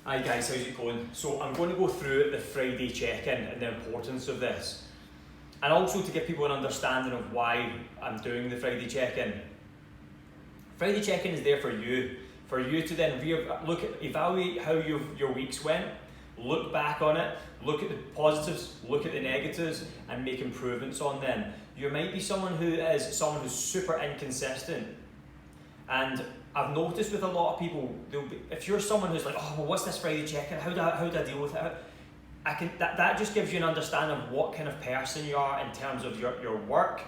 Hi guys, how's it going? So I'm going to go through the Friday check-in and the importance of this. And also to give people an understanding of why I'm doing the Friday check-in. Friday check-in is there for you to then evaluate how your weeks went, look back on it, look at the positives, look at the negatives, and make improvements on them. You might be someone who's super inconsistent. And I've noticed with a lot of people, if you're someone who's like, oh, well, what's this Friday check-in? How do I deal with it? That just gives you an understanding of what kind of person you are in terms of your work,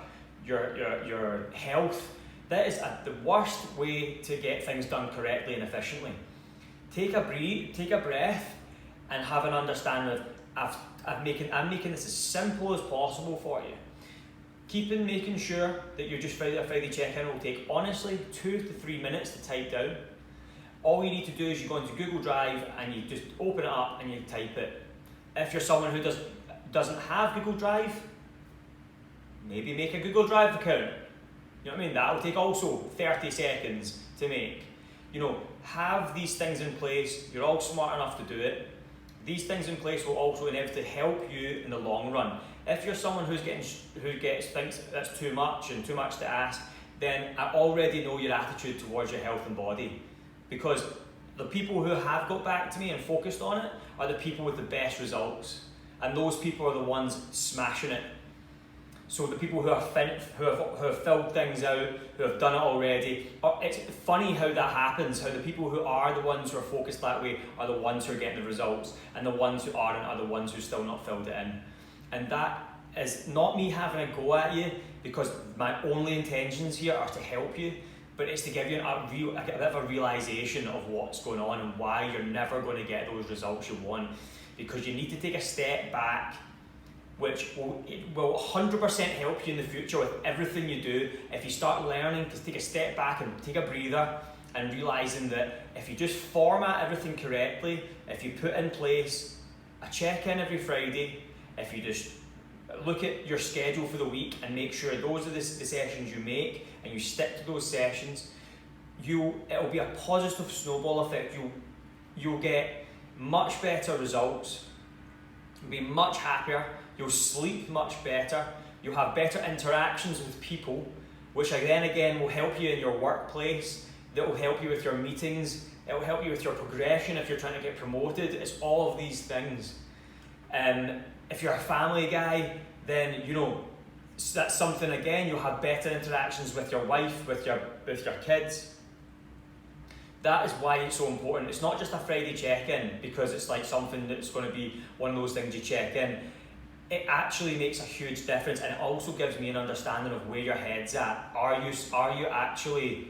your health. That is the worst way to get things done correctly and efficiently. Take a breath, and have an understanding of I'm making this as simple as possible for you. Making sure that your Friday check-in will take honestly 2 to 3 minutes to type down. All you need to do is you go into Google Drive and you just open it up and you type it. If you're someone who doesn't have Google Drive, maybe make a Google Drive account. You know what I mean? That'll take also 30 seconds to make. Have these things in place. You're all smart enough to do it. These things in place will also inevitably help you in the long run. If you're someone who thinks that's too much to ask, then I already know your attitude towards your health and body. Because the people who have got back to me and focused on it are the people with the best results. And those people are the ones smashing it. So the people who have filled things out, who have done it already, it's funny how that happens, how the people who are the ones who are focused that way are the ones who are getting the results, and the ones who aren't are the ones who still not filled it in. And that is not me having a go at you, because my only intentions here are to help you, but it's to give you a bit of a realisation of what's going on and why you're never going to get those results you want, because you need to take a step back, which will 100% help you in the future with everything you do. If you start learning to take a step back and take a breather and realising that if you just format everything correctly, if you put in place a check-in every Friday, if you just look at your schedule for the week and make sure those are the sessions you make and you stick to those sessions, it'll be a positive snowball effect. You'll get much better results, you'll be much happier, you'll sleep much better, you'll have better interactions with people, which then again will help you in your workplace, that will help you with your meetings, it will help you with your progression if you're trying to get promoted. It's all of these things. If you're a family guy, then that's something again, you'll have better interactions with your wife, with your kids. That is why it's so important. It's not just a Friday check-in because it's like something that's going to be one of those things you check in. It actually makes a huge difference, and it also gives me an understanding of where your head's at. Are you actually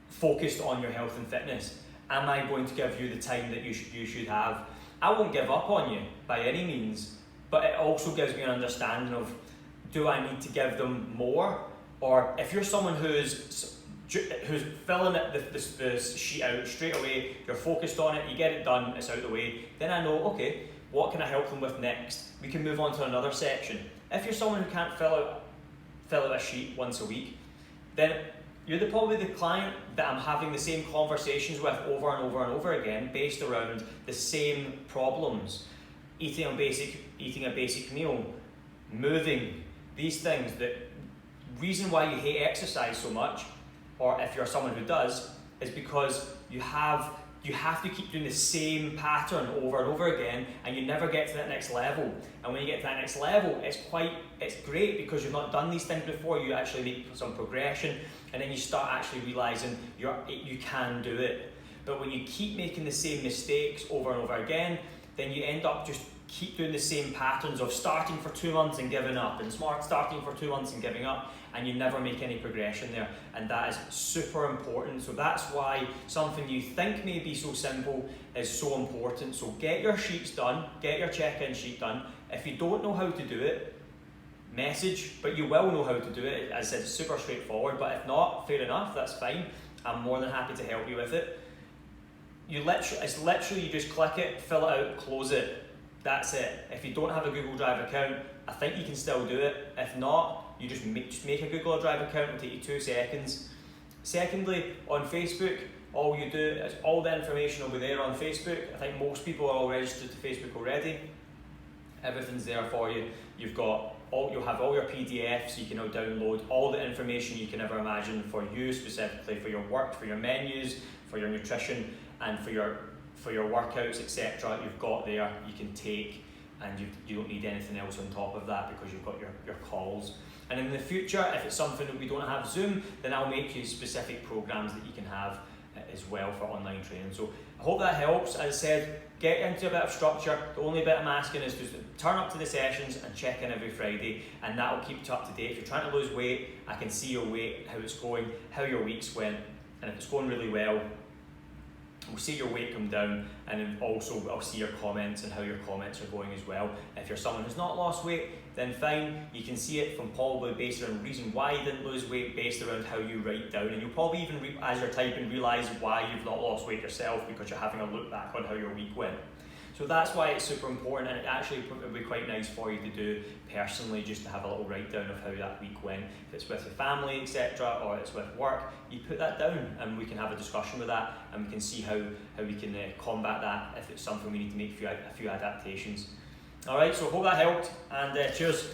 focused on your health and fitness? Am I going to give you the time that you should have? I won't give up on you by any means, but it also gives me an understanding of, do I need to give them more? Or if you're someone who's filling the sheet out straight away, you're focused on it, you get it done, it's out of the way, then I know, okay, what can I help them with next? We can move on to another section. If you're someone who can't fill out a sheet once a week, then you're probably the client that I'm having the same conversations with over and over and over again, based around the same problems. Eating a basic meal, moving, these things. The reason why you hate exercise so much, or if you're someone who does, is because you have to keep doing the same pattern over and over again, and you never get to that next level. And when you get to that next level, it's great because you've not done these things before. You actually make some progression, and then you start actually realising you can do it. But when you keep making the same mistakes over and over again, then you end up just keep doing the same patterns of starting for 2 months and giving up, and starting for 2 months and giving up, and you never make any progression there. And that is super important. So that's why something you think may be so simple is so important. So get your sheets done, get your check-in sheet done. If you don't know how to do it, message, but you will know how to do it. As I said, it's super straightforward, but if not, fair enough, that's fine. I'm more than happy to help you with it. It's literally, you just click it, fill it out, close it. That's it. If you don't have a Google Drive account, I think you can still do it. If not, you just make a Google Drive account. It'll take you 2 seconds. Secondly, on Facebook, all you do is all the information will be there on Facebook. I think most people are all registered to Facebook already. Everything's there for you. You'll have all your PDFs you can now download, all the information you can ever imagine for you specifically, for your work, for your menus, for your nutrition, and for your workouts, etc. You've got there, you can take, and you don't need anything else on top of that because you've got your calls. And in the future, if it's something that we don't have Zoom, then I'll make you specific programs that you can have as well for online training. So I hope that helps. As I said, get into a bit of structure. The only bit I'm asking is just turn up to the sessions and check in every Friday, and that will keep you up to date. If you're trying to lose weight, I can see your weight, how it's going, how your weeks went, and if it's going really well, we'll see your weight come down, and then also I'll see your comments and how your comments are going as well. If you're someone who's not lost weight, then fine, you can see it from probably based on the reason why you didn't lose weight, based around how you write down, and you'll probably even, as you're typing, realise why you've not lost weight yourself because you're having a look back on how your week went. So that's why it's super important, and it actually would be quite nice for you to do personally, just to have a little write down of how that week went. If it's with your family, etc., or it's with work, you put that down and we can have a discussion with that, and we can see how we can combat that if it's something we need to make a few adaptations. Alright, so I hope that helped, and cheers.